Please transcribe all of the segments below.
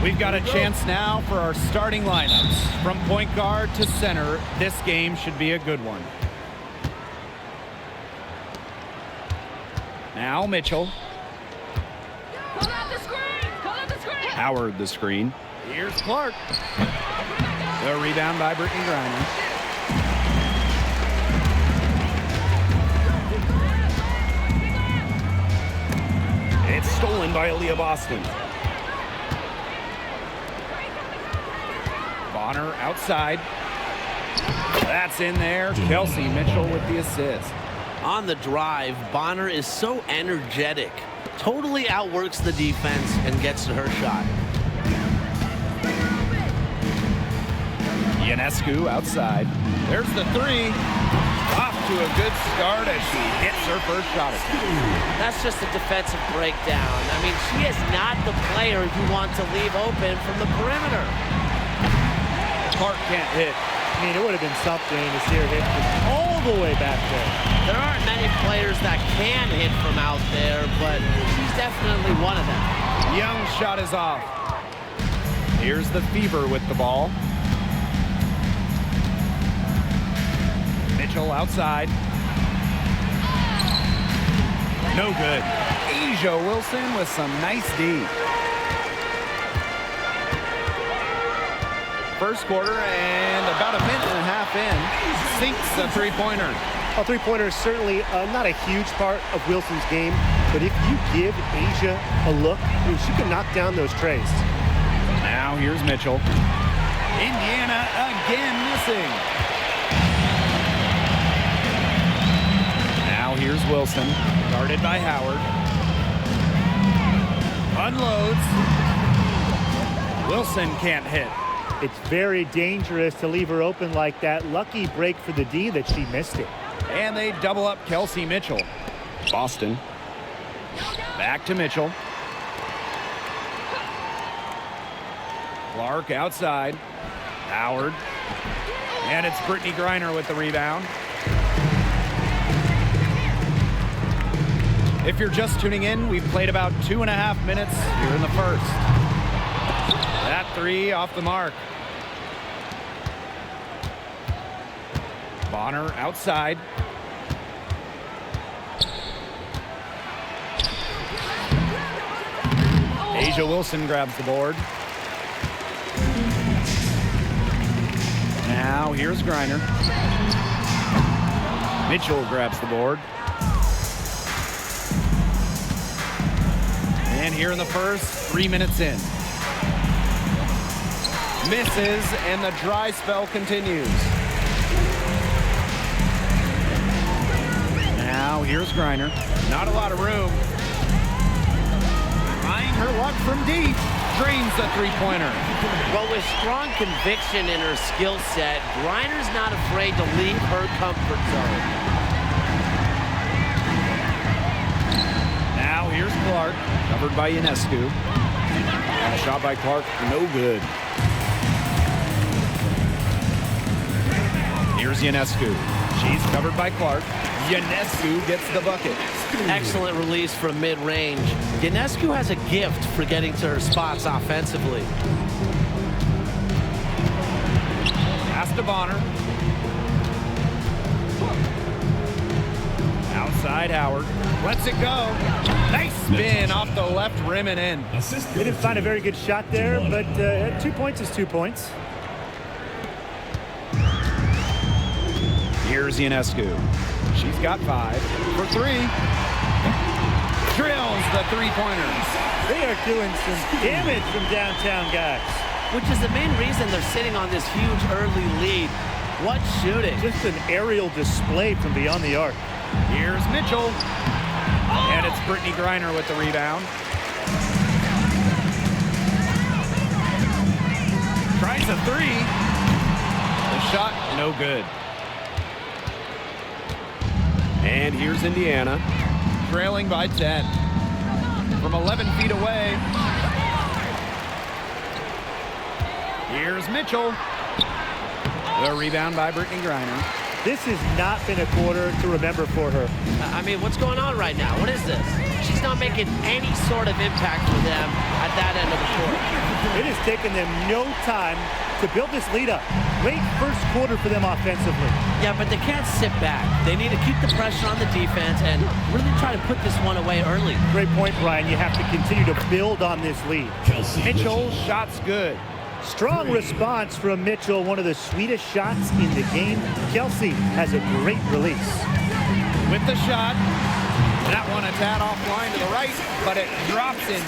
We've got a chance now for our starting lineups. From point guard to center, this game should be a good one. Now Mitchell. Call out the screen! Call out the screen! Howard the screen. Here's Clark. The rebound by Brittany Griner. It's stolen by Aaliyah Boston. Bonner outside. That's in there. Kelsey Mitchell with the assist. On the drive, Bonner is so energetic. Totally outworks the defense and gets to her shot. Ionescu outside. There's the three. Off to a good start as she hits her first shot attempt. That's just a defensive breakdown. I mean, she is not the player you want to leave open from the perimeter. Clark can't hit. I mean, it would have been something to see her hit from all the way back there. There aren't many players that can hit from out there, but she's definitely one of them. Young's shot is off. Here's the Fever with the ball. Mitchell outside. No good. Asia Wilson with some nice D. First quarter and about a minute and a half in. Sinks the three-pointer. A three-pointer is certainly not a huge part of Wilson's game, but if you give Asia a look, I mean, she can knock down those trays. Now here's Mitchell. Indiana again missing. Now here's Wilson, guarded by Howard. Unloads. Wilson can't hit. It's very dangerous to leave her open like that. Lucky break for the D that she missed it. And they double up Kelsey Mitchell. Boston. Back to Mitchell. Clark outside. Howard. And it's Brittany Griner with the rebound. If you're just tuning in, we've played about 2.5 minutes here in the first. That three off the mark. Bonner outside. Asia Wilson grabs the board. Now here's Griner. Mitchell grabs the board. And here in the first, 3 minutes in. Misses, and the dry spell continues. Now here's Griner. Not a lot of room. Trying her luck from deep. Drains the three-pointer. Well, with strong conviction in her skill set, Griner's not afraid to leave her comfort zone. Now here's Clark, covered by Ionescu. And a shot by Clark, no good. Here's Ionescu. She's covered by Clark. Ionescu gets the bucket. Excellent release from mid-range. Ionescu has a gift for getting to her spots offensively. Pass to Bonner. Outside Howard. Lets it go. Nice spin off the left rim and in. They didn't find a very good shot there, but 2 points is 2 points. Here's Ionescu. She's got 5 for 3. Drills the three-pointers. They are doing some damage from downtown, guys. Which is the main reason they're sitting on this huge early lead. What shooting. Just an aerial display from beyond the arc. Here's Mitchell. And it's Brittany Griner with the rebound. Tries a three. The shot, no good. And here's Indiana, trailing by 10. From 11 feet away. Here's Mitchell. The rebound by Brittany Griner. This has not been a quarter to remember for her. I mean, what's going on right now? What is this? She's not making any sort of impact for them at that end of the court. It has taken them no time to build this lead up. Great first quarter for them offensively. Yeah, but they can't sit back. They need to keep the pressure on the defense and really try to put this one away early. Great point, Brian. You have to continue to build on this lead. Mitchell, shot's good. Strong response from Mitchell, one of the sweetest shots in the game. Kelsey has a great release. With the shot, that one a tad offline to the right, but it drops in.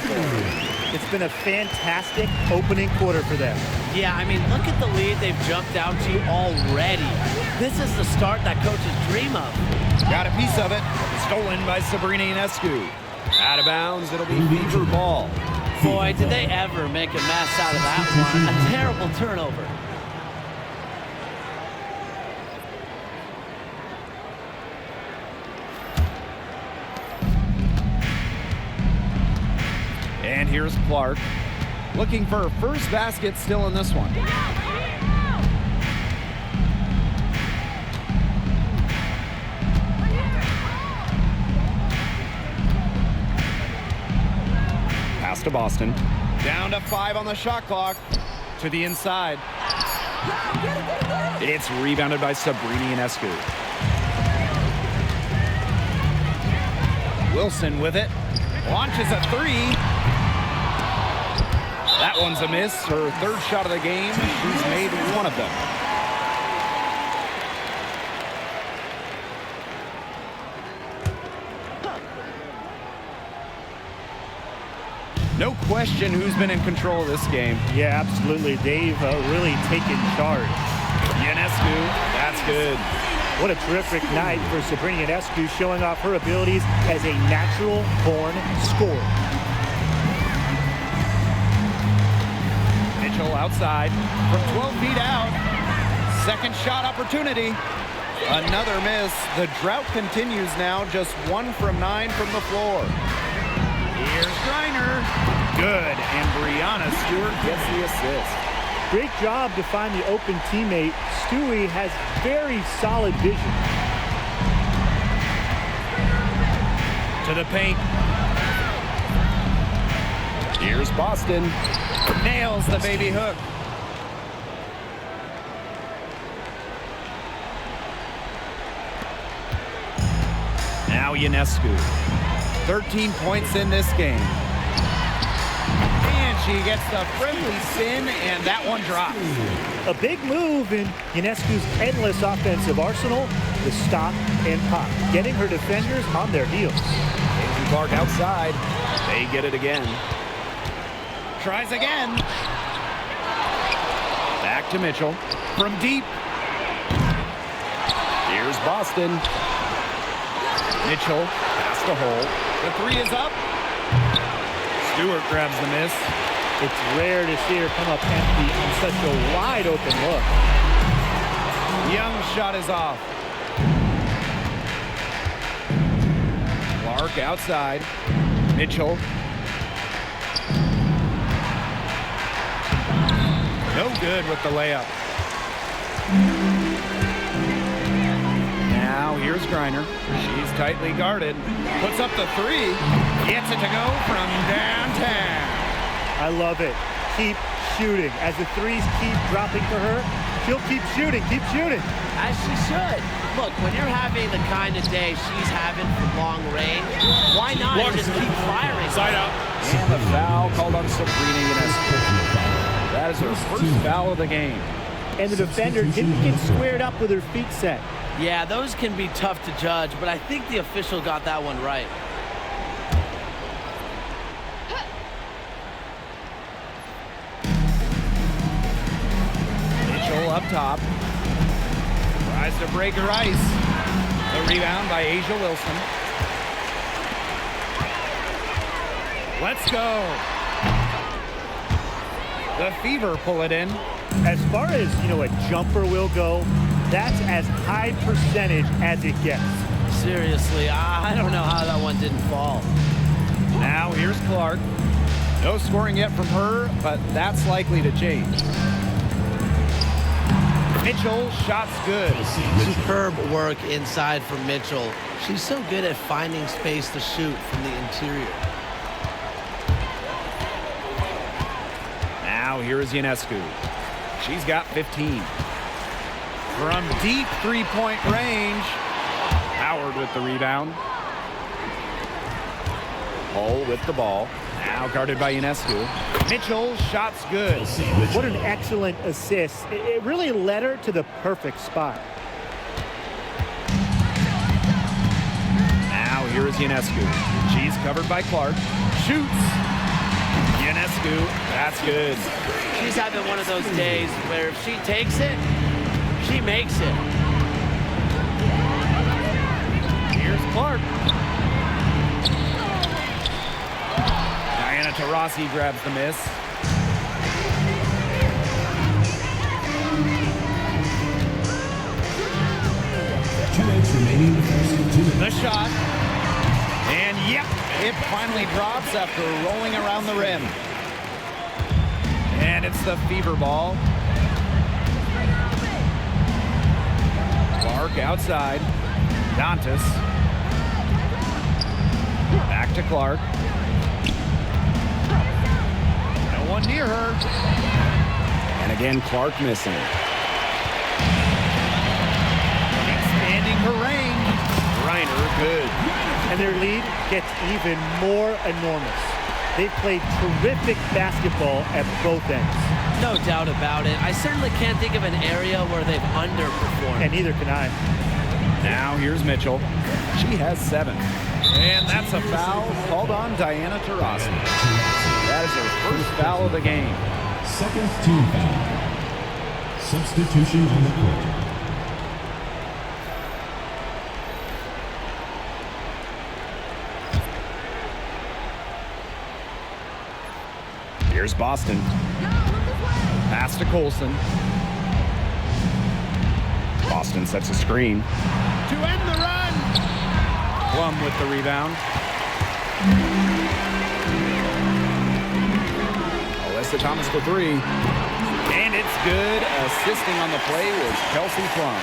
It's been a fantastic opening quarter for them. Yeah, I mean, look at the lead they've jumped out to already. This is the start that coaches dream of. Got a piece of it. Stolen by Sabrina Ionescu. Out of bounds, it'll be Fever ball. Boy, did they ever make a mess out of that one. A terrible turnover. And here's Clark. Looking for her first basket still in this one. Pass to Boston. Down to 5 on the shot clock. To the inside. It's rebounded by Sabrina Ionescu. Wilson with it. Launches a 3. That one's a miss. Her third shot of the game. She's made one of them. No question who's been in control of this game. Yeah, absolutely. They've really taken charge. Ionescu, that's good. What a terrific night for Sabrina Ionescu, showing off her abilities as a natural-born scorer. Mitchell outside from 12 feet out. Second shot opportunity. Another miss. The drought continues now. Just 1 from 9 from the floor. Here's Griner. Good. And Brianna Stewart gets the assist. Great job to find the open teammate. Stewie has very solid vision. To the paint. Here's Boston. Nails the baby hook. Now Ionescu. 13 points in this game. And she gets the friendly spin, and that one drops. A big move in Ionescu's endless offensive arsenal, the stop and pop, getting her defenders on their heels. Daisy Clark outside. They get it again. Tries again. Back to Mitchell. From deep. Here's Boston. Mitchell past the hole. The 3 is up. Stewart grabs the miss. It's rare to see her come up empty on such a wide open look. Young's shot is off. Clark outside. Mitchell. No good with the layup. Now here's Griner. She's tightly guarded. Puts up the 3. Gets it to go from downtown. I love it. Keep shooting. As the 3s keep dropping for her, she'll keep shooting, keep shooting. As she should. Look, when you're having the kind of day she's having from long range, why not just keep firing? Side out. And the foul called on Sabrina Ionescu. That is her first foul of the game. And the defender didn't get squared up with her feet set. Yeah, those can be tough to judge, but I think the official got that one right. Mitchell up top. Tries to break her ice. The rebound by Asia Wilson. Let's go. The Fever pull it in. As far as, a jumper will go, that's as high percentage as it gets. Seriously, I don't know how that one didn't fall. Now here's Clark. No scoring yet from her, but that's likely to change. Mitchell, shot's good. Superb work inside from Mitchell. She's so good at finding space to shoot from the interior. Now here is Ionescu. She's got 15. From deep three-point range, Howard with the rebound. Hull with the ball. Now guarded by Ionescu. Mitchell, shot's good. What an excellent assist. It really led her to the perfect spot. Now here is Ionescu. She's covered by Clark. Shoots. Ionescu, that's good. She's having one of those days where if she takes it, she makes it. Here's Clark. Diana Taurasi grabs the miss. The shot. And yep, it finally drops after rolling around the rim. And it's the fever ball. Clark outside. Dantas. Back to Clark. No one near her. And again, Clark missing. Expanding her range. Reiner, good. And their lead gets even more enormous. They've played terrific basketball at both ends. No doubt about it. I certainly can't think of an area where they've underperformed. And neither can I. Now here's Mitchell. She has 7. And that's a foul called on Diana Taurasi. That is her first foul of the game. Second team foul. Substitution on the court. Here's Boston. Pass to Colson. Boston sets a screen. To end the run. Plum with the rebound. Alyssa Thomas for 3. And it's good. Assisting on the play was Kelsey Plum.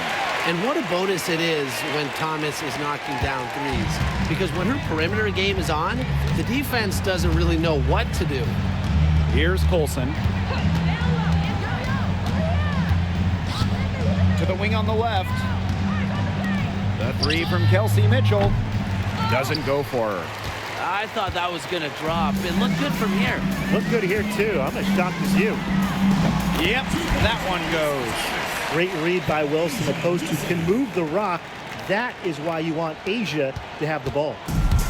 And what a bonus it is when Thomas is knocking down threes. Because when her perimeter game is on, the defense doesn't really know what to do. Here's Colson. To the wing on the left. The 3 from Kelsey Mitchell. Doesn't go for her. I thought that was going to drop. It looked good from here. Looked good here, too. I'm as shocked as you. Yep, that one goes. Great read by Wilson. The post who can move the rock. That is why you want Asia to have the ball.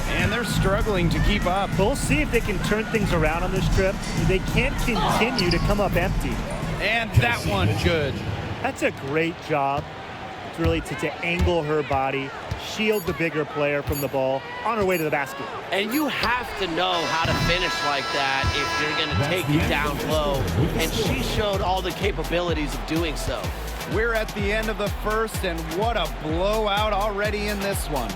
And they're struggling to keep up. We'll see if they can turn things around on this trip. They can't continue to come up empty. And that one good. That's a great job. It's really to angle her body, shield the bigger player from the ball on her way to the basket. And you have to know how to finish like that if you're going to take it down low. And she showed all the capabilities of doing so. We're at the end of the first, and what a blowout already in this one.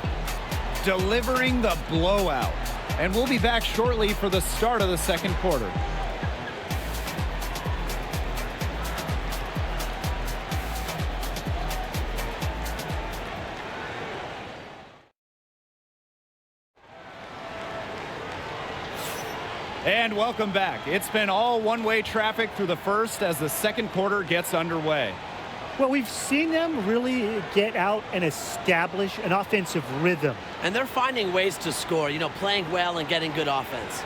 Delivering the blowout. And we'll be back shortly for the start of the second quarter. And welcome back. It's been all one-way traffic through the first as the second quarter gets underway. Well, we've seen them really get out and establish an offensive rhythm. And they're finding ways to score, you know, playing well and getting good offense.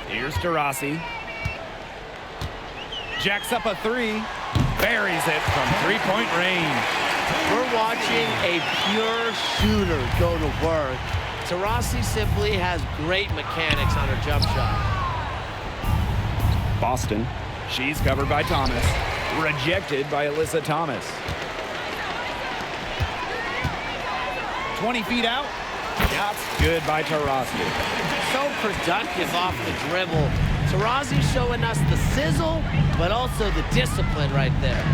Here's Taurasi. Jacks up a 3. Buries it from three-point range. We're watching a pure shooter go to work. Taurasi simply has great mechanics on her jump shot. Boston. She's covered by Thomas. Rejected by Alyssa Thomas. 20 feet out. Shots good by Taurasi. So productive off the dribble. Taurasi showing us the sizzle, but also the discipline right there.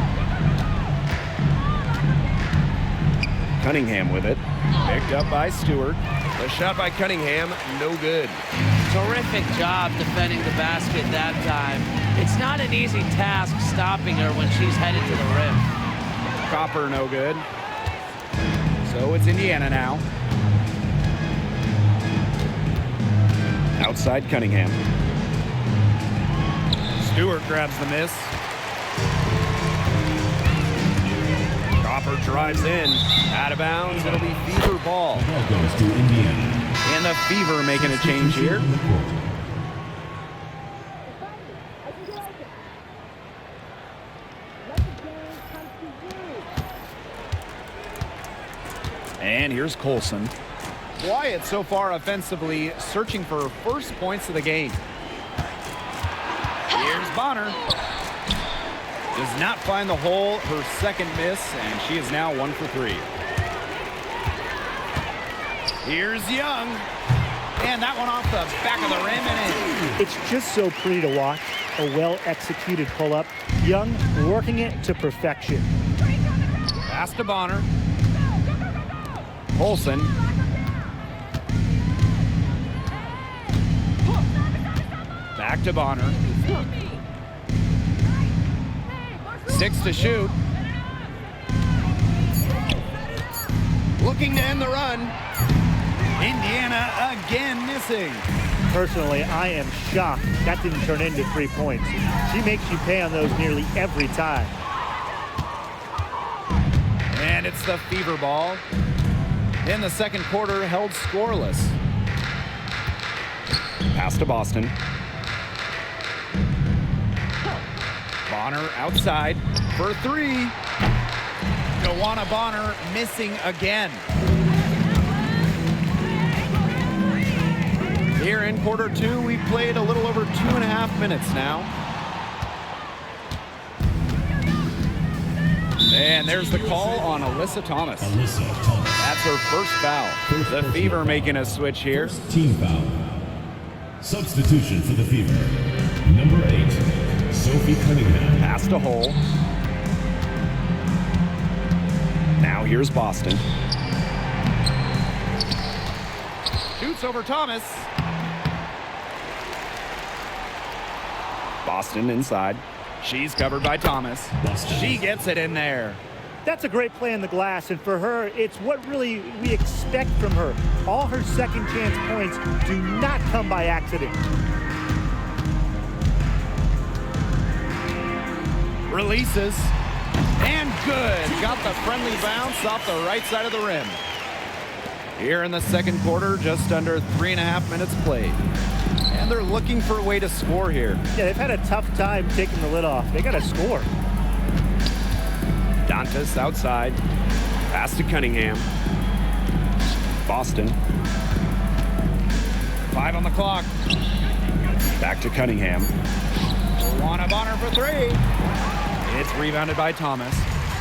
Cunningham with it. Picked up by Stewart. The shot by Cunningham, no good. Terrific job defending the basket that time. It's not an easy task stopping her when she's headed to the rim. Copper, no good. So it's Indiana now. Outside Cunningham. Stewart grabs the miss. Copper drives in. Out of bounds. It'll be Fever ball. The ball goes to Indiana. And the Fever making a change here. On the court. And here's Colson. Quiet so far offensively, searching for her first points of the game. Here's Bonner. Does not find the hole, her second miss, and she is now 1 for 3. Here's Young. And that one off the back of the rim and in. It's just so pretty to watch. A well-executed pull-up. Young working it to perfection. Pass to Bonner. Olsen. Back to Bonner. 6 to shoot. Looking to end the run. Indiana again missing. Personally, I am shocked that didn't turn into 3 points. She makes you pay on those nearly every time. And it's the Fever ball. In the second quarter, held scoreless. Pass to Boston. Bonner outside for 3. Joanna Bonner missing again. Here in quarter 2, we've played a little over 2.5 minutes now. And there's the call on Alyssa Thomas. Alyssa Thomas. That's her first foul. The Fever making a switch here. First team foul. Substitution for the Fever. Number 8, Sophie Cunningham. Pass to Hole. Now here's Boston. Shoots over Thomas. Boston inside. She's covered by Thomas. Boston. She gets it in there. That's a great play on the glass, and for her, it's what really we expect from her. All her second chance points do not come by accident. Releases. And good. Got the friendly bounce off the right side of the rim. Here in the second quarter, just under 3.5 minutes played. And they're looking for a way to score here. Yeah, they've had a tough time taking the lid off. They got to score. Dantas outside. Pass to Cunningham. Boston. 5 on the clock. Back to Cunningham. Joanna Bonner for 3. It's rebounded by Thomas.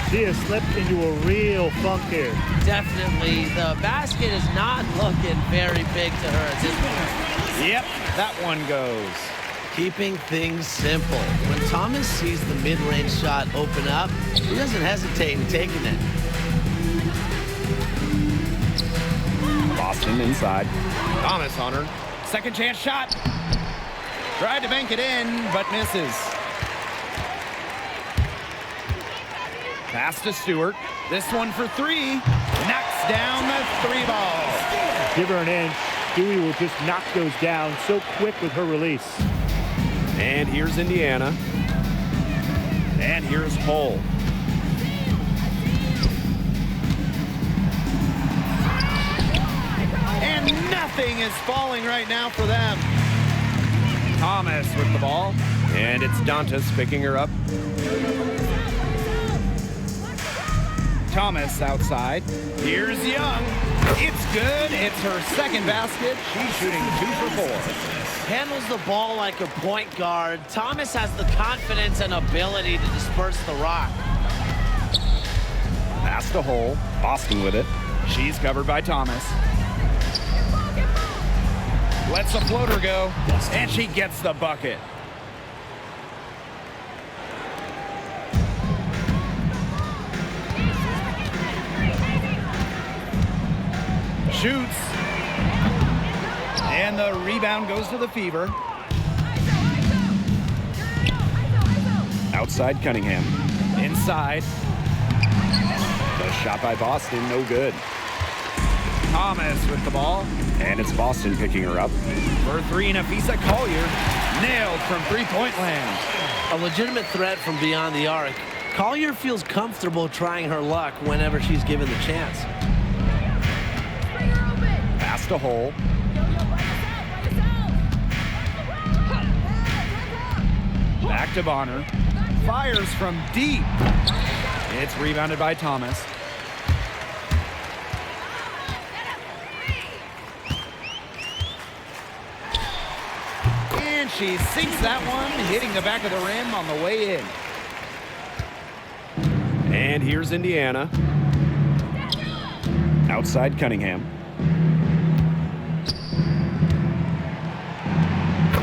She has slipped into a real funk here. Definitely, the basket is not looking very big to her at this point. Yep, that one goes. Keeping things simple. When Thomas sees the mid-range shot open up, he doesn't hesitate in taking it. Boston inside. Thomas on her. Second chance shot. Tried to bank it in, but misses. Pass to Stewart. This one for 3. Knocks down the 3 ball. Give her an inch. Dewey will just knock those down so quick with her release. And here's Indiana. And here's Hull. And nothing is falling right now for them. Thomas with the ball. And it's Dantas picking her up. Thomas outside. Here's Young. It's good. It's her second basket. She's shooting 2 for 4. Handles the ball like a point guard. Thomas has the confidence and ability to disperse the rock. Pass to Hull. Boston with it. She's covered by Thomas. Lets the floater go. And she gets the bucket. shoots. And the rebound goes to the Fever. Outside Cunningham. Inside. The shot by Boston, no good. Thomas with the ball. And it's Boston picking her up. For three, Nafisa Collier. Nailed from three-point land. A legitimate threat from beyond the arc. Collier feels comfortable trying her luck whenever she's given the chance. Pass to Hole. Back to Bonner. Fires from deep. It's rebounded by Thomas. And she sinks that one, hitting the back of the rim on the way in. And here's Indiana. Outside Cunningham.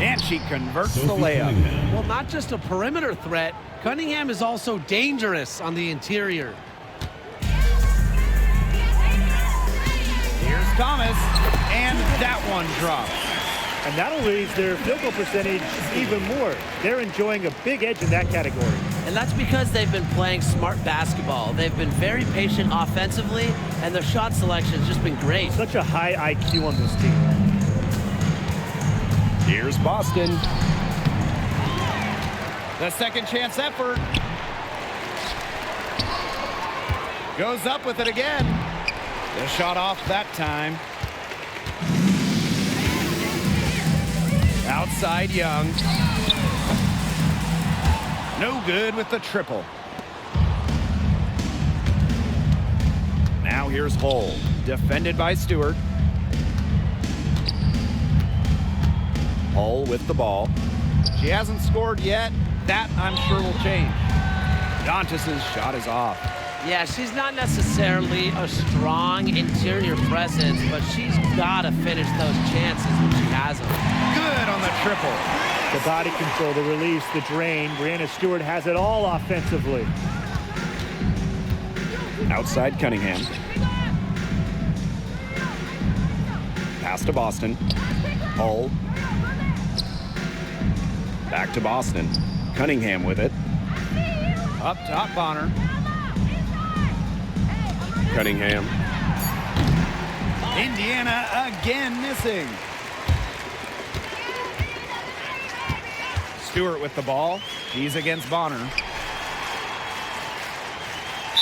And she converts the layup. Well, not just a perimeter threat, Cunningham is also dangerous on the interior. Here's Thomas, and that one drops. And that'll raise their field goal percentage even more. They're enjoying a big edge in that category. And that's because they've been playing smart basketball. They've been very patient offensively, and their shot selection has just been great. Such a high IQ on this team. Here's Boston. The second chance effort. Goes up with it again. The shot off that time. Outside Young. No good with the triple. Now here's Hole. Defended by Stewart. Hole with the ball. She hasn't scored yet. That, I'm sure, will change. Dantas' shot is off. Yeah, she's not necessarily a strong interior presence, but she's got to finish those chances when she has them. Good on the triple. The body control, the release, the drain. Brianna Stewart has it all offensively. Outside Cunningham. Pass to Boston. Hull. Back to Boston. Cunningham with it. Up top, Bonner. Cunningham. Indiana again missing. Stewart with the ball. She's against Bonner.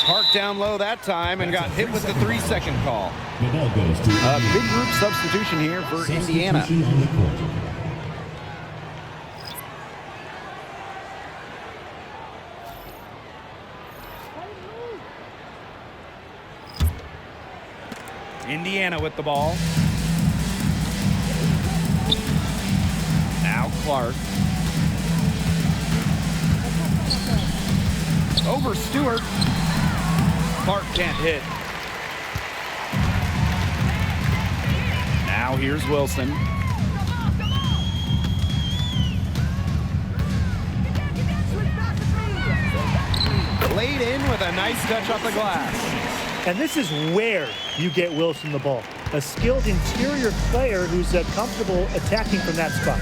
Parked down low that time and got hit with the 3-second call. The ball goes to A big group substitution here for Indiana. Substitution on the court. Indiana with the ball. Now Clark. Over Stewart. Clark can't hit. Now here's Wilson. Laid in with a nice touch off the glass. And this is where you get Wilson the ball. A skilled interior player who's comfortable attacking from that spot.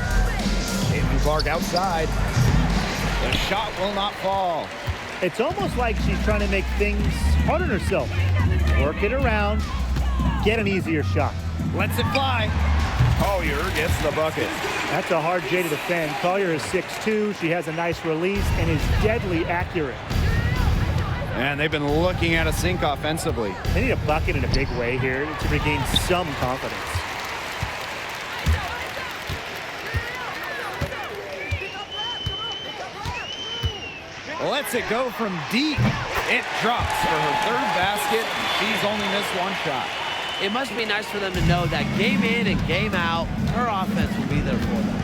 Caitlin Clark outside. The shot will not fall. It's almost like she's trying to make things hard on herself. Work it around, get an easier shot. Lets it fly. Collier gets the bucket. That's a hard J to defend. Collier is 6'2". She has a nice release and is deadly accurate. And they've been looking at a sink offensively. They need a bucket in a big way here to regain some confidence. Lets it go from deep. It drops for her third basket. She's only missed one shot. It must be nice for them to know that game in and game out, her offense will be there for them.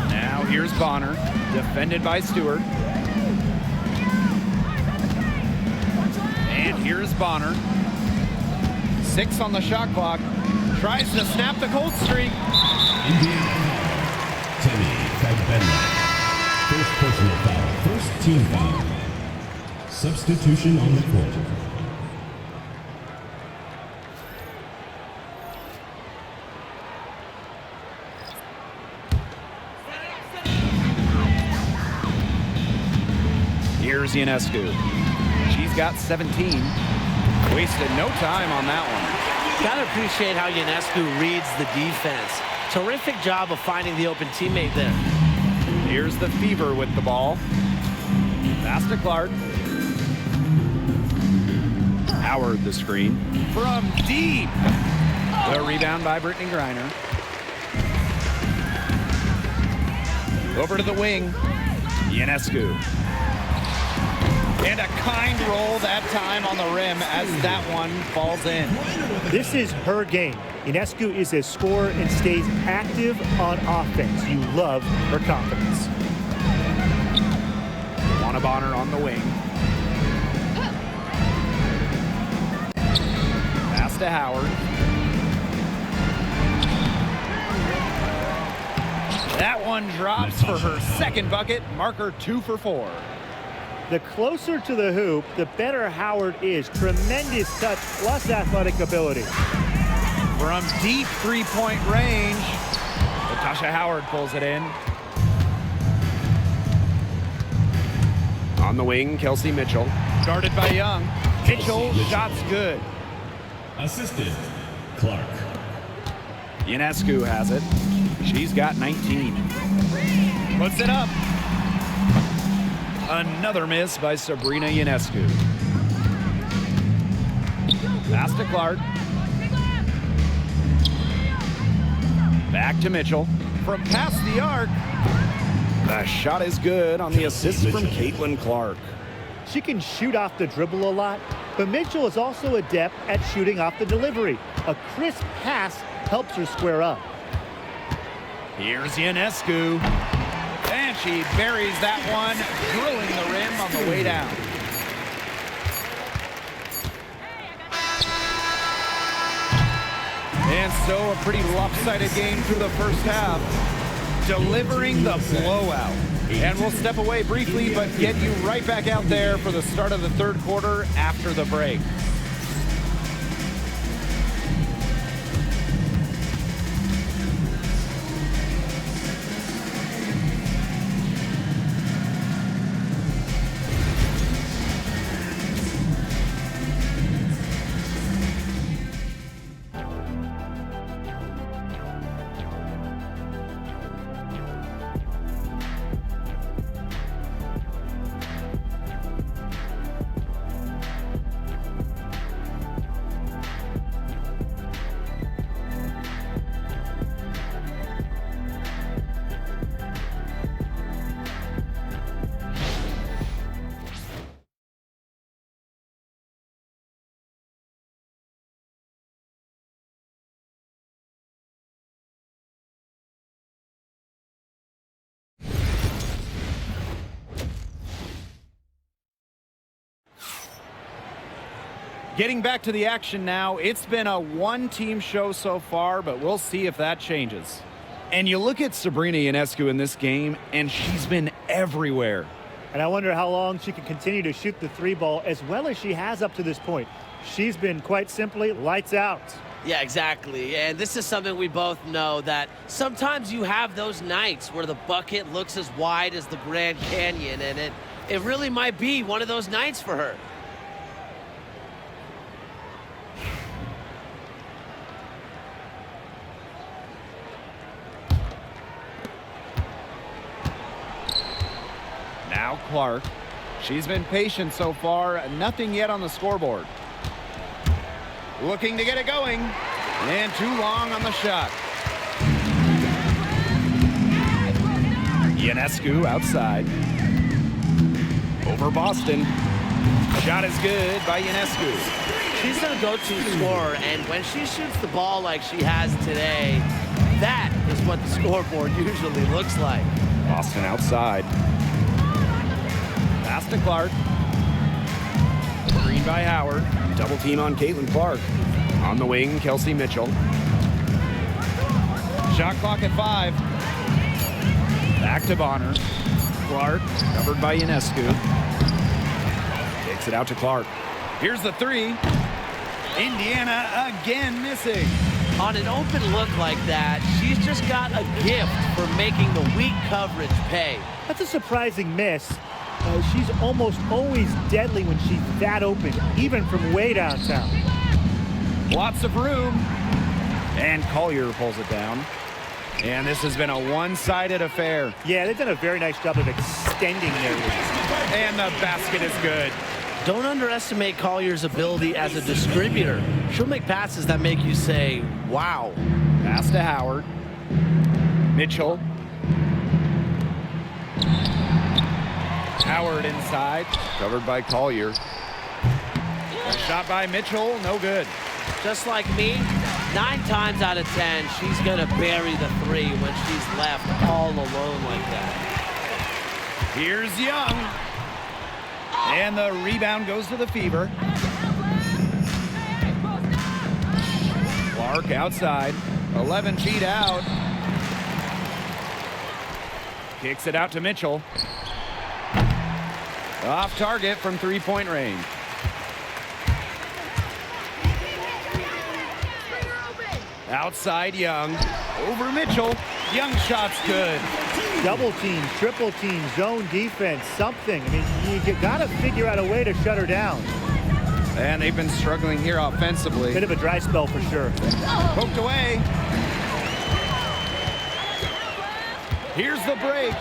Now here's Bonner, defended by Stewart. And here's Bonner. 6 on the shot clock. Tries to snap the cold streak. Indiana. Temi Fagbenla. First personal foul. First team foul. Substitution on the court. Here's Ionescu. She's got 17. Wasted no time on that one. Gotta appreciate how Ionescu reads the defense. Terrific job of finding the open teammate there. Here's the Fever with the ball. Pass to Clark. Howard the screen. From deep. The rebound by Brittany Griner. Over to the wing. Ionescu. And a kind roll that time on the rim as that one falls in. This is her game. Ionescu is a scorer and stays active on offense. You love her confidence. Bonner on the wing. Pass to Howard. That one drops for her second bucket. Marker 2 for 4. The closer to the hoop, the better Howard is. Tremendous touch plus athletic ability. From deep three-point range, Natasha Howard pulls it in. On the wing, Kelsey Mitchell. Guarded by Young. Mitchell, shot's good. Assistant, Clark. Ionescu has it. She's got 19. Puts it up. Another miss by Sabrina Ionescu. Pass to Clark. Back to Mitchell. From past the arc. The shot is good on the assist from Caitlin Clark. She can shoot off the dribble a lot, but Mitchell is also adept at shooting off the delivery. A crisp pass helps her square up. Here's Ionescu. And she buries that one, drilling the rim on the way down. And so a pretty lopsided game through the first half. Delivering the blowout. And we'll step away briefly, but get you right back out there for the start of the third quarter after the break. Getting back to the action now, it's been a one-team show so far, but we'll see if that changes. And you look at Sabrina Ionescu in this game, and she's been everywhere. And I wonder how long she can continue to shoot the three ball as well as she has up to this point. She's been quite simply lights out. Yeah, exactly. And this is something we both know, that sometimes you have those nights where the bucket looks as wide as the Grand Canyon, and it really might be one of those nights for her. Now Clark. She's been patient so far. Nothing yet on the scoreboard. Looking to get it going. And too long on the shot. Ionescu outside. Over Boston. Shot is good by Ionescu. She's a go-to scorer, and when she shoots the ball like she has today, that is what the scoreboard usually looks like. Boston outside. Pass to Clark. Screen by Howard. Double team on Caitlin Clark. On the wing, Kelsey Mitchell. Shot clock at 5. Back to Bonner. Clark, covered by Ionescu. Takes it out to Clark. Here's the 3. Indiana again missing. On an open look like that, she's just got a gift for making the weak coverage pay. That's a surprising miss. she's almost always deadly when she's that open, even from way downtown. Lots of room. And Collier pulls it down. And this has been a one-sided affair. Yeah, they've done a very nice job of extending their lead. And the basket is good. Don't underestimate Collier's ability as a distributor. She'll make passes that make you say, wow. Pass to Howard. Mitchell. Howard inside. Covered by Collier. A shot by Mitchell. No good. Just like me, 9 times out of 10, she's going to bury the 3 when she's left all alone like that. Here's Young. And the rebound goes to the Fever. Clark outside. 11 feet out. Kicks it out to Mitchell. Off target from three-point range. Outside Young. Over Mitchell. Young shot's good. Double team, triple team, zone defense, something. I mean, you got to figure out a way to shut her down. And they've been struggling here offensively. Bit of a dry spell for sure. Poked away. Here's the break.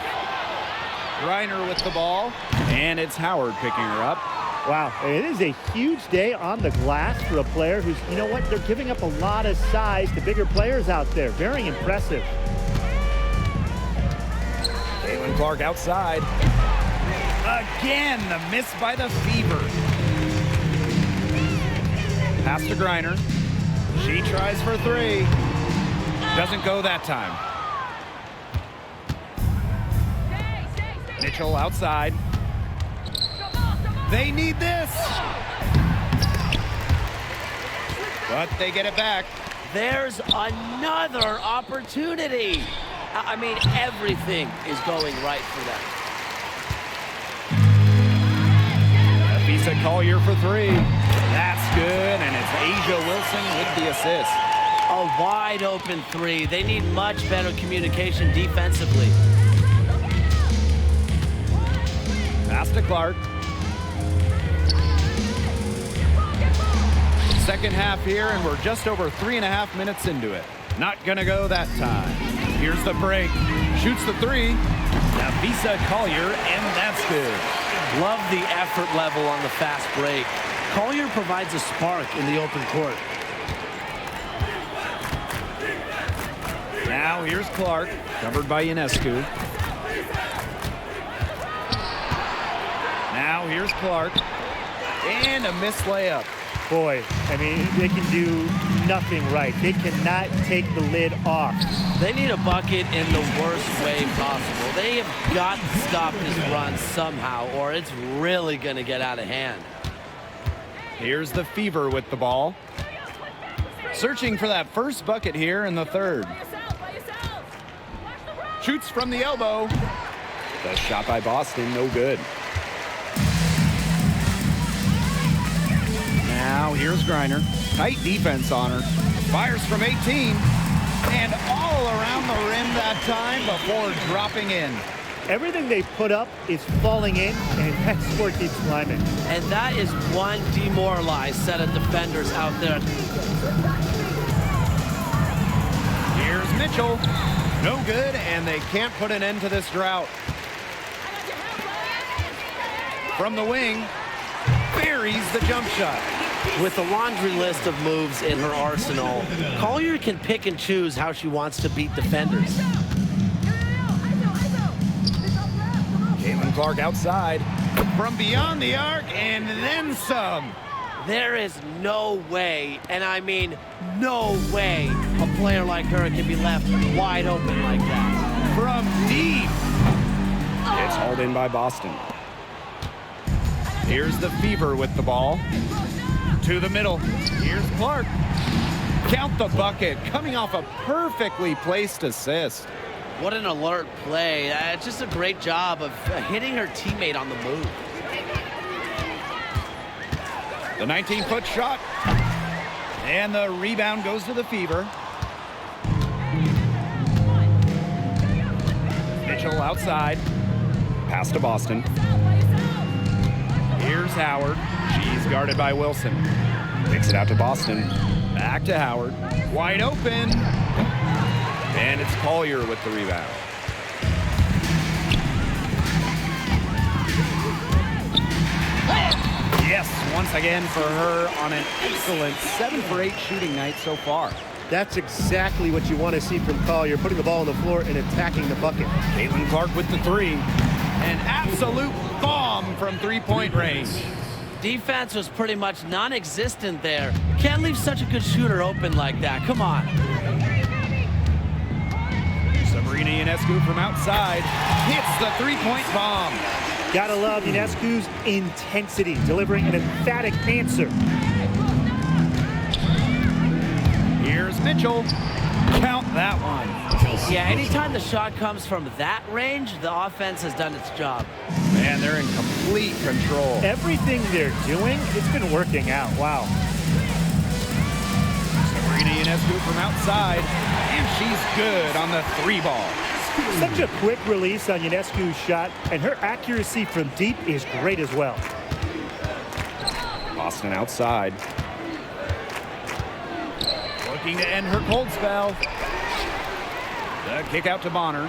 Reiner with the ball. And it's Howard picking her up. Wow, it is a huge day on the glass for a player who's, you know what, they're giving up a lot of size to bigger players out there. Very impressive. Caitlin Clark outside. Again, the miss by the Fever. Pass to Griner. She tries for 3. Doesn't go that time. Mitchell outside. They need this. But they get it back. There's another opportunity. I mean, everything is going right for them. Lisa Collier for 3. That's good, and it's Asia Wilson with the assist. A wide open 3. They need much better communication defensively. Pass to Clark. Second half here, and we're just over 3.5 minutes into it. Not gonna go that time. Here's the break. Shoots the 3. Nafisa Collier, and that's good. Love the effort level on the fast break. Collier provides a spark in the open court. Now here's Clark, covered by Ionescu. Now here's Clark, and a missed layup. Boy, I mean, they can do nothing right. They cannot take the lid off. They need a bucket in the worst way possible. They have got to stop this run somehow, or it's really going to get out of hand. Here's the Fever with the ball. Searching for that first bucket here in the third. Shoots from the elbow. The shot by Boston, no good. Now here's Griner. Tight defense on her. Fires from 18. And all around the rim that time before dropping in. Everything they put up is falling in, and that score keeps climbing. And that is one demoralized set of defenders out there. Here's Mitchell. No good, and they can't put an end to this drought. From the wing, buries the jump shot. With a laundry list of moves in her arsenal, Collier can pick and choose how she wants to beat defenders. Caitlin Clark outside. From beyond the arc, and then some. There is no way, and I mean no way, a player like her can be left wide open like that. From deep. It's hauled in by Boston. Here's the Fever with the ball. To the middle. Here's Clark. Count the bucket, coming off a perfectly placed assist. What an alert play. Just a great job of hitting her teammate on the move. The 19-foot shot. And the rebound goes to the Fever. Mitchell outside. Pass to Boston. Here's Howard. She's guarded by Wilson. Kicks it out to Boston. Back to Howard. Wide open. And it's Collier with the rebound. Yes, once again for her on an excellent 7 for 8 shooting night so far. That's exactly what you want to see from Collier, putting the ball on the floor and attacking the bucket. Caitlin Clark with the three. An absolute bomb from three-point range. Defense was pretty much non-existent there. Can't leave such a good shooter open like that. Come on. Sabrina Ionescu from outside hits the three-point bomb. Gotta love Ionescu's intensity, delivering an emphatic answer. Here's Mitchell. Count that one. Yeah, anytime the shot comes from that range, the offense has done its job. Man, they're in complete control. Everything they're doing, it's been working out. Wow. Sabrina Ionescu from outside, and she's good on the three ball. Such a quick release on Ionescu's shot, and her accuracy from deep is great as well. Boston outside. Looking to end her cold spell. The kick out to Bonner.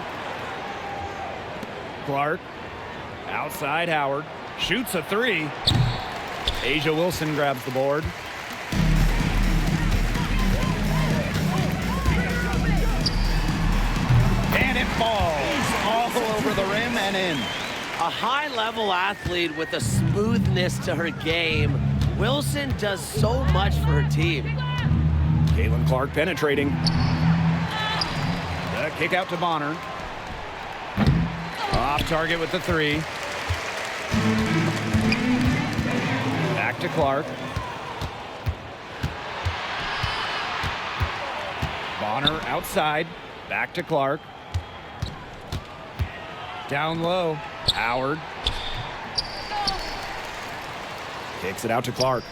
Clark. Outside Howard. Shoots a three. Asia Wilson grabs the board. And it falls all over the rim and in. A high-level athlete with a smoothness to her game. Wilson does so much for her team. Caitlin Clark penetrating. The kick out to Bonner. Off target with the three. Back to Clark. Bonner outside. Back to Clark. Down low. Howard. Kicks it out to Clark.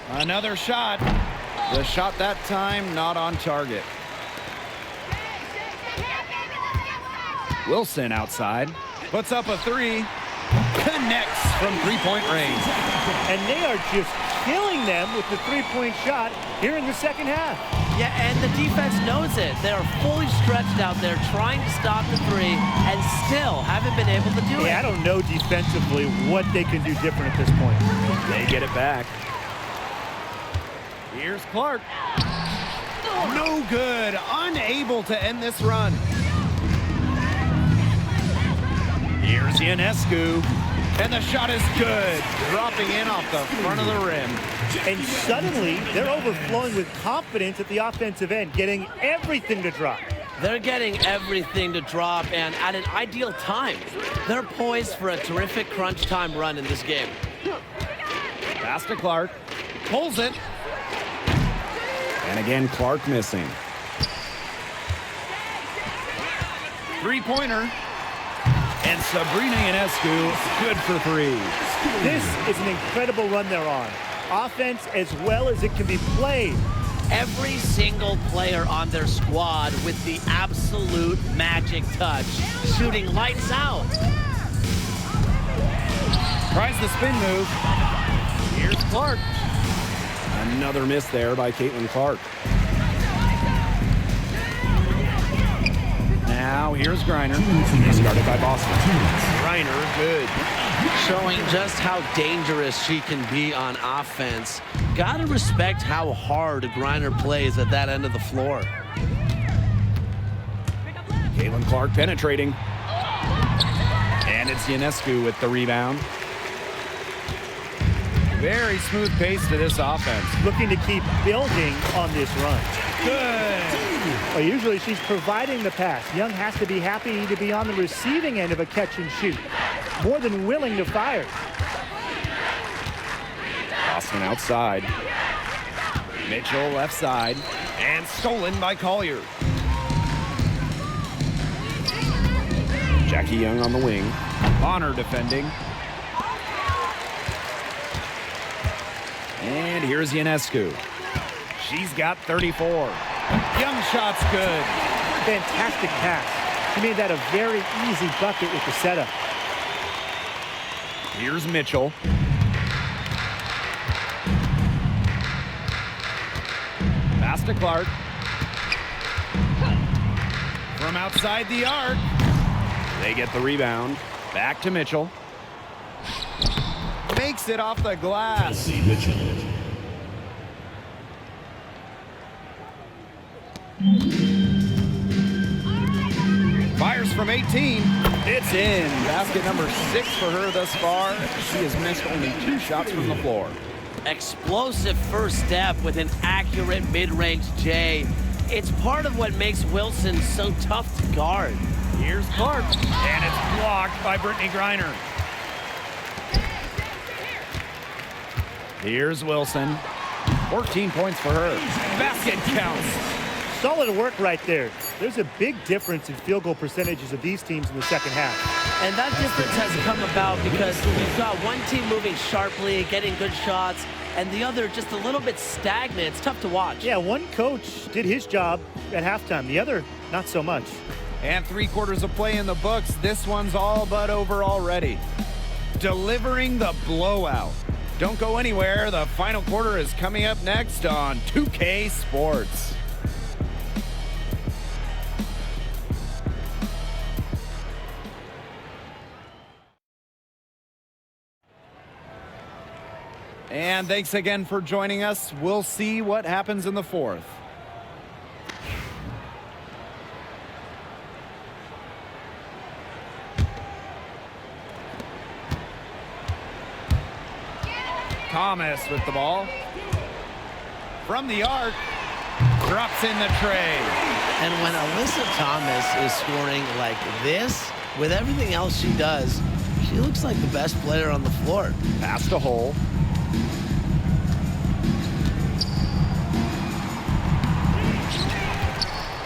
Another shot. The shot that time not on target. Wilson outside. Puts up a three. Connects from three-point range. And they are just killing them with the three-point shot here in the second half. Yeah, and the defense knows it. They're fully stretched out there trying to stop the three and still haven't been able to do it. Yeah, I don't know defensively what they can do different at this point. They get it back. Here's Clark. No good. Unable to end this run. Here's Ionescu. And the shot is good. Dropping in off the front of the rim. And suddenly, they're overflowing with confidence at the offensive end, getting everything to drop. They're getting everything to drop, and at an ideal time. They're poised for a terrific crunch time run in this game. Pass to Clark. Pulls it. And again, Clark missing. Three-pointer. And Sabrina Ionescu, good for three. This is an incredible run they're on. Offense as well as it can be played. Every single player on their squad with the absolute magic touch, shooting lights out. Tries the spin move. Here's Clark. Another miss there by Caitlin Clark. Now here's Griner. He's guarded by Boston. Griner, good. Showing just how dangerous she can be on offense. Gotta respect how hard Griner plays at that end of the floor. Caitlin Clark penetrating. And it's Ionescu with the rebound. Very smooth pace to this offense. Looking to keep building on this run. Good. Well, usually she's providing the pass. Young has to be happy to be on the receiving end of a catch and shoot. More than willing to fire. Boston outside. Mitchell left side. And stolen by Collier. Jackie Young on the wing. Bonner defending. And here's Ionescu. She's got 34. Young shot's good. Fantastic pass. She made that a very easy bucket with the setup. Here's Mitchell. Pass to Clark. From outside the arc. They get the rebound. Back to Mitchell. Makes it off the glass. Kelsey Mitchell. Fires from 18. It's in. Basket number 6 for her thus far. She has missed only 2 shots from the floor. Explosive first step with an accurate mid-range J. It's part of what makes Wilson so tough to guard. Here's Clark. And it's blocked by Brittany Griner. Here's Wilson. 14 points for her. Basket counts. Solid work right there. There's a big difference in field goal percentages of these teams in the second half. And that difference has come about because you've got one team moving sharply, getting good shots, and the other just a little bit stagnant. It's tough to watch. Yeah, one coach did his job at halftime. The other, not so much. And 3 quarters of play in the books. This one's all but over already. Delivering the blowout. Don't go anywhere. The final quarter is coming up next on 2K Sports. And thanks again for joining us. We'll see what happens in the 4th. Thomas with the ball. From the arc. Drops in the tray. And when Alyssa Thomas is scoring like this, with everything else she does, she looks like the best player on the floor. Pass to Hole.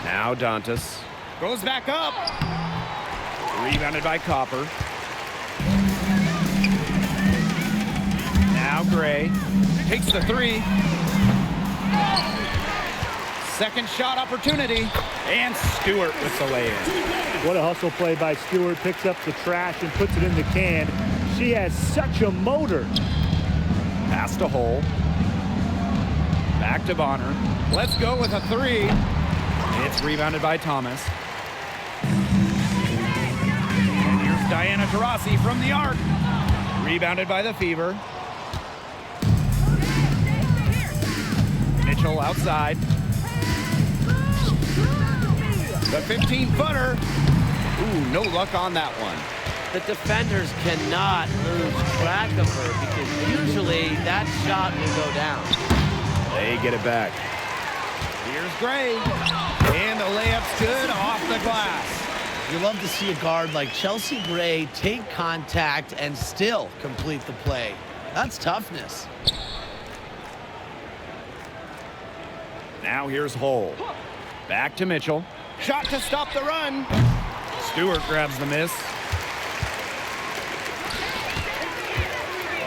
Now Dantas. Goes back up. Rebounded by Copper. Now Gray. Takes the 3. Second shot opportunity. And Stewart with the lay-in. What a hustle play by Stewart. Picks up the trash and puts it in the can. She has such a motor. Pass to Hole. Back to Bonner. Let's go with a 3. It's rebounded by Thomas. And here's Diana Taurasi from the arc. Rebounded by the Fever. Mitchell outside. The 15-footer. Ooh, no luck on that one. The defenders cannot lose track of her because usually that shot will go down. They get it back. Here's Gray. And the layup's good off the glass. You love to see a guard like Chelsea Gray take contact and still complete the play. That's toughness. Now here's Hole. Back to Mitchell. Shot to stop the run. Stewart grabs the miss.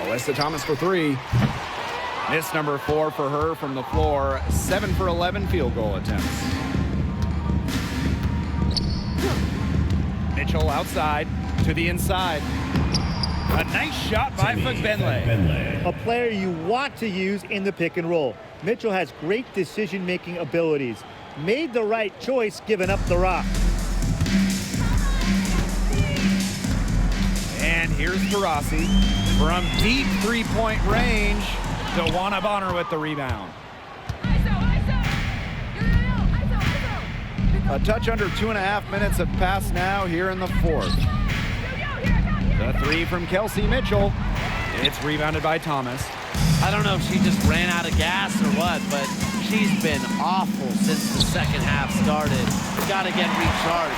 Alyssa Thomas for 3. Miss number 4 for her from the floor. 7 for 11 field goal attempts. Mitchell outside to the inside. A nice shot by Fagbenle. A player you want to use in the pick and roll. Mitchell has great decision-making abilities. Made the right choice giving up the rock. And here's Taurasi from deep 3-point range. Dewana Bonner with the rebound. A touch under 2.5 minutes have passed now here in the 4th. The 3 from Kelsey Mitchell. It's rebounded by Thomas. I don't know if she just ran out of gas or what, but she's been awful since the second half started. Got to get recharged.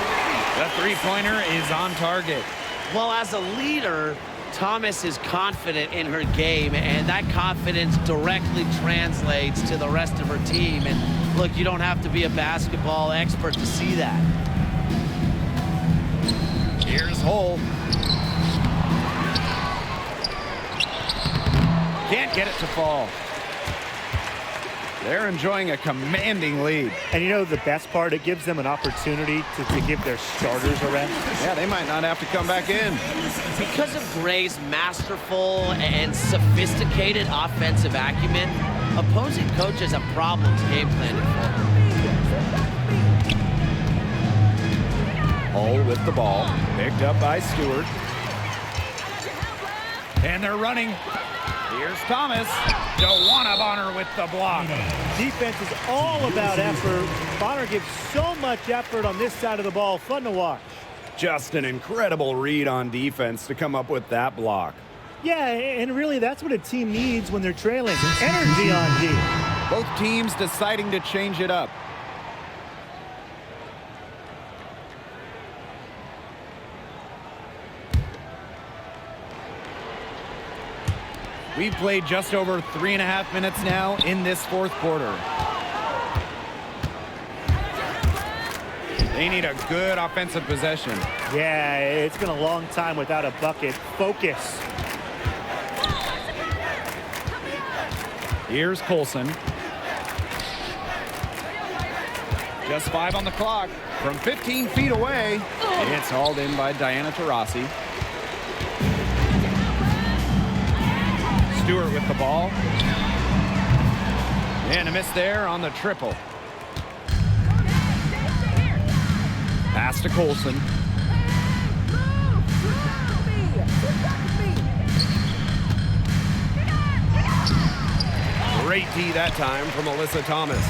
The 3-pointer is on target. Well, as a leader, Thomas is confident in her game, and that confidence directly translates to the rest of her team. And look, you don't have to be a basketball expert to see that. Here's Hole. Can't get it to fall. They're enjoying a commanding lead. And you know the best part, it gives them an opportunity to give their starters a rest. Yeah, they might not have to come back in. Because of Gray's masterful and sophisticated offensive acumen, opposing coaches have problems game planning for her. Hull with the ball, picked up by Stewart. And they're running. Here's Thomas. Joanna Bonner with the block. Defense is all about effort. Bonner gives so much effort on this side of the ball. Fun to watch. Just an incredible read on defense to come up with that block. Yeah, and really that's what a team needs when they're trailing. Energy on D. Both teams deciding to change it up. We've played just over 3.5 minutes now in this fourth quarter. They need a good offensive possession. Yeah, it's been a long time without a bucket. Focus. Here's Colson. Just 5 on the clock. From 15 feet away, it's hauled in by Diana Taurasi. Stewart with the ball. And a miss there on the triple. Pass to Colson. Great D that time from Alyssa Thomas.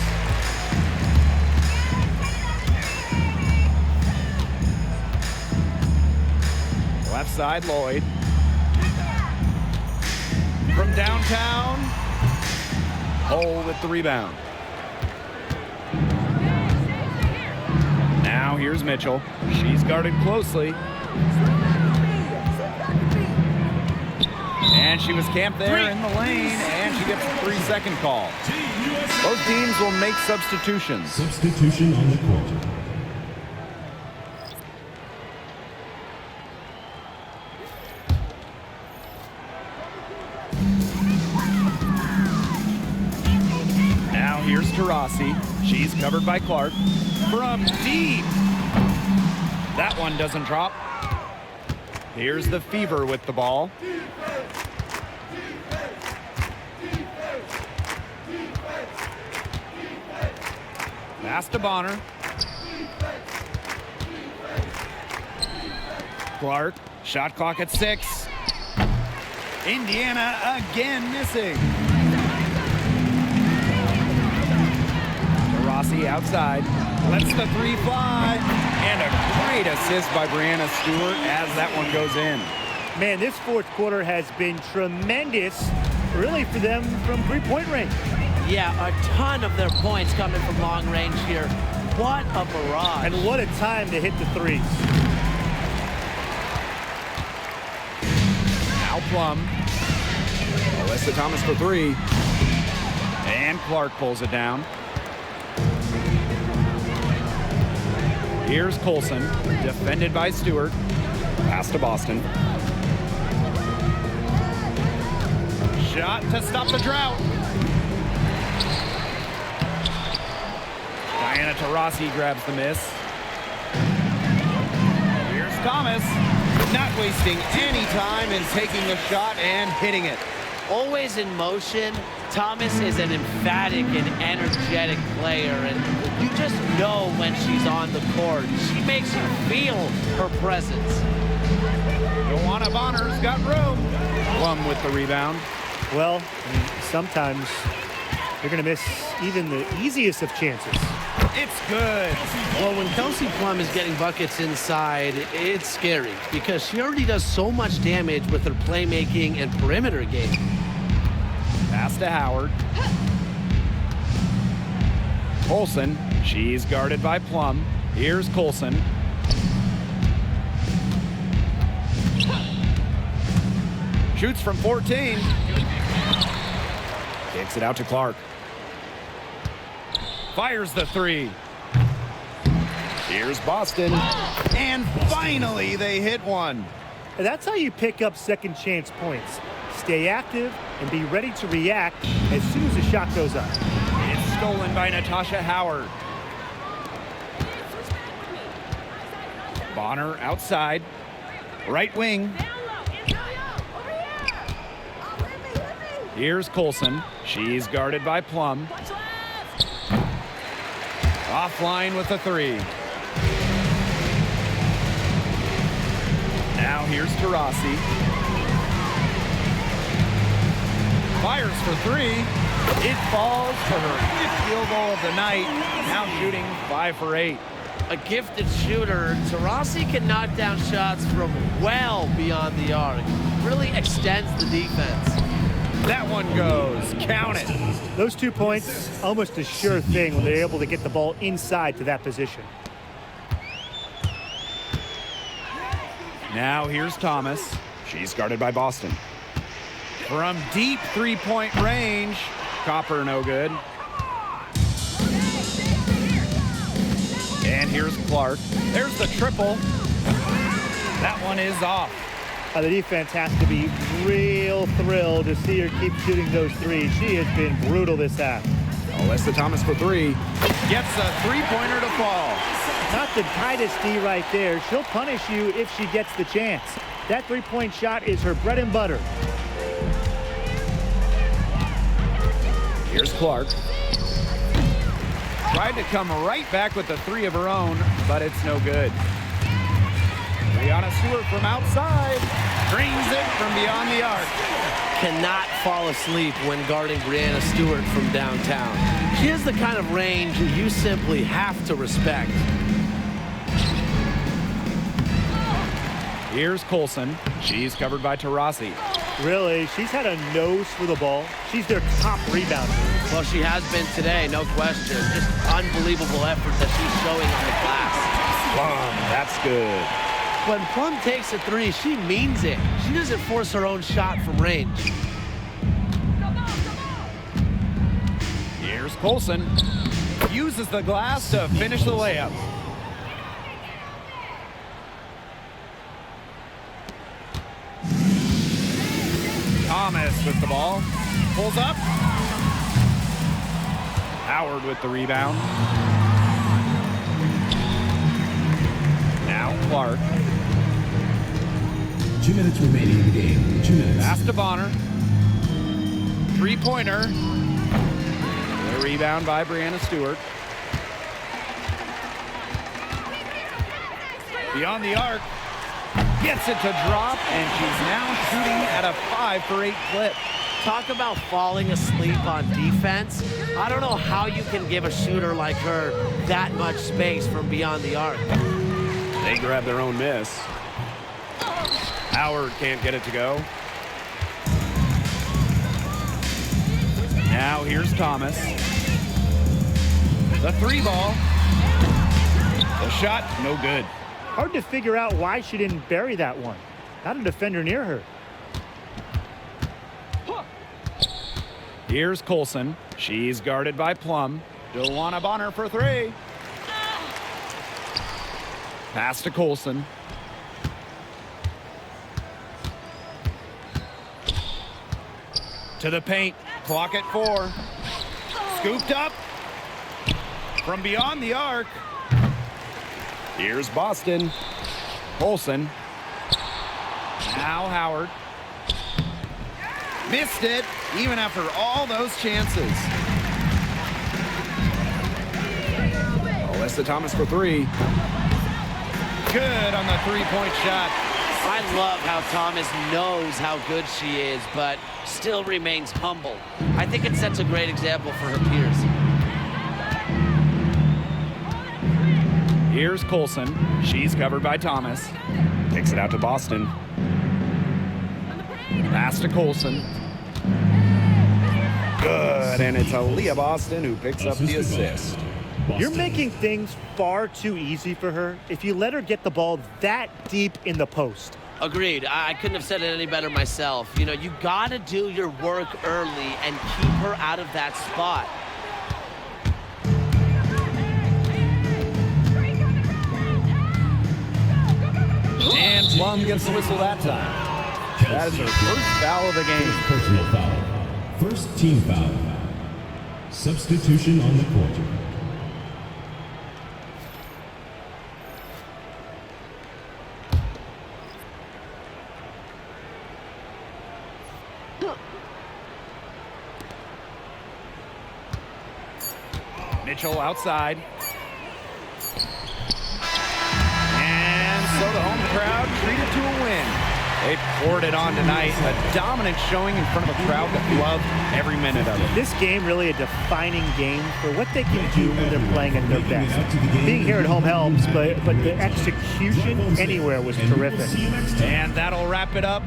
Left side, Lloyd. From downtown, Hull with the rebound. Now here's Mitchell. She's guarded closely. And she was camped there in the lane, and she gets a 3-second call. Both teams will make substitutions. Substitution on the court. Now here's Taurasi. She's covered by Clark. From deep. That one doesn't drop. Here's the Fever with the ball. Pass to Bonner. Clark, shot clock at 6. Indiana again missing. Taurasi outside, lets the 3 fly, and a great assist by Brianna Stewart as that one goes in. Man, this fourth quarter has been tremendous, really, for them from three-point range. Yeah, a ton of their points coming from long range here. What a barrage. And what a time to hit the threes. Now Plum. Alyssa Thomas for 3. And Clark pulls it down. Here's Colson, defended by Stewart. Pass to Boston. Shot to stop the drought. Diana Taurasi grabs the miss. Here's Thomas, not wasting any time in taking the shot and hitting it. Always in motion, Thomas is an emphatic and energetic player, and you just know when she's on the court. She makes you feel her presence. Joanna Bonner's got room. Plum with the rebound. Well, sometimes you're going to miss even the easiest of chances. It's good. Well, when Kelsey Plum is getting buckets inside, it's scary because she already does so much damage with her playmaking and perimeter game. Pass to Howard. Colson, she's guarded by Plum. Here's Colson. Shoots from 14. Kicks it out to Clark. Fires the 3. Here's Boston. And finally, they hit one. And that's how you pick up second chance points. Stay active and be ready to react as soon as the shot goes up. It's stolen by Natasha Howard. Bonner outside. Right wing. Here's Colson. She's guarded by Plum. Offline with a three. Now here's Taurasi. Fires for three. It falls for her fifth field goal of the night. Now shooting 5 for 8. A gifted shooter, Taurasi can knock down shots from well beyond the arc. Really extends the defense. That one goes. Count it. Those 2 points, almost a sure thing when they're able to get the ball inside to that position. Now here's Thomas. She's guarded by Boston. From deep three-point range, Copper no good. And here's Clark. There's the triple. That one is off. The defense has to be real thrilled to see her keep shooting those threes. She has been brutal this half. Alyssa Thomas for three. Gets a three-pointer to fall. Not the tightest D right there. She'll punish you if she gets the chance. That three-point shot is her bread and butter. Here's Clark. Tried to come right back with the three of her own, but it's no good. Brianna Stewart from outside. Drains it from beyond the arc. Cannot fall asleep when guarding Brianna Stewart from downtown. She has the kind of range you simply have to respect. Here's Colson. She's covered by Taurasi. Really, she's had a nose for the ball. She's their top rebounder. Well, she has been today, no question. Just unbelievable effort that she's showing on the glass. Plum, that's good. When Plum takes a three, she means it. She doesn't force her own shot from range. Here's Colson. Uses the glass to finish the layup. Thomas with the ball. Pulls up. Howard with the rebound. Now Clark. 2 minutes remaining in the game. 2 minutes. Pass to Bonner. Three-pointer. The rebound by Brianna Stewart. Beyond the arc. Gets it to drop, and she's now shooting at a 5 for 8 clip. Talk about falling asleep on defense. I don't know how you can give a shooter like her that much space from beyond the arc. They grab their own miss. Howard can't get it to go. Now here's Thomas. The three ball. The shot, no good. Hard to figure out why she didn't bury that one. Not a defender near her. Here's Colson. She's guarded by Plum. Joanna Bonner for three. Pass to Colson. To the paint. Clock at 4. Scooped up. From beyond the arc. Here's Boston. Colson. Now Howard. Missed it, even after all those chances. Alyssa Thomas for three. Good on the three-point shot. I love how Thomas knows how good she is, but still remains humble. I think it sets a great example for her peers. Here's Colson. She's covered by Thomas. Kicks it out to Boston. Pass to Colson. Good, and it's Aaliyah Boston who picks up the assist. You're making things far too easy for her if you let her get the ball that deep in the post. Agreed. I couldn't have said it any better myself. You know, you got to do your work early and keep her out of that spot. And Plum gets the whistle that time. That is her first foul of the game. Personal foul. First team foul. Substitution on the court. Mitchell outside. And so the home crowd treated to a win. They poured it on tonight. A dominant showing in front of a crowd that loved every minute of it. This game really a defining game for what they can do when they're playing at their best. Being here at home helps, but the execution anywhere was terrific. And that'll wrap it up